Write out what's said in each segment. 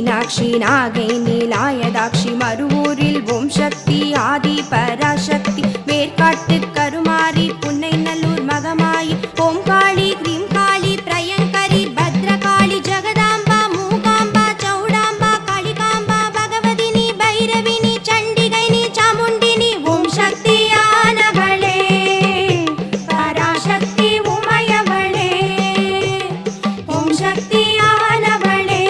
மீனாட்சி நாகை நீலாயதாட்சி மறுவூரில் ஓம் சக்தி ஆதி பராசக்தி வேர்காட்டு கருமாரி புன்னை நல்லூர் மகமாயி ஓம் காளி கிரீம் காளி பிரயங்கரி பத்ரகாளி ஜெகதாம்பா மூகாம்பா சௌடாம்பா காளிகாம்பா பகவதினி பைரவினி சண்டிகைனி சாமுண்டினி ஓம் சக்தியானவளே பராசக்தி உமையவளே ஓம் சக்தியானவளே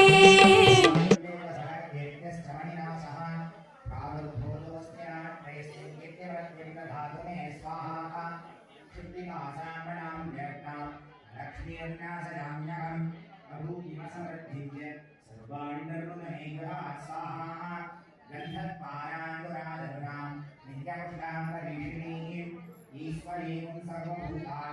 ईश्वरीं सर्वभूता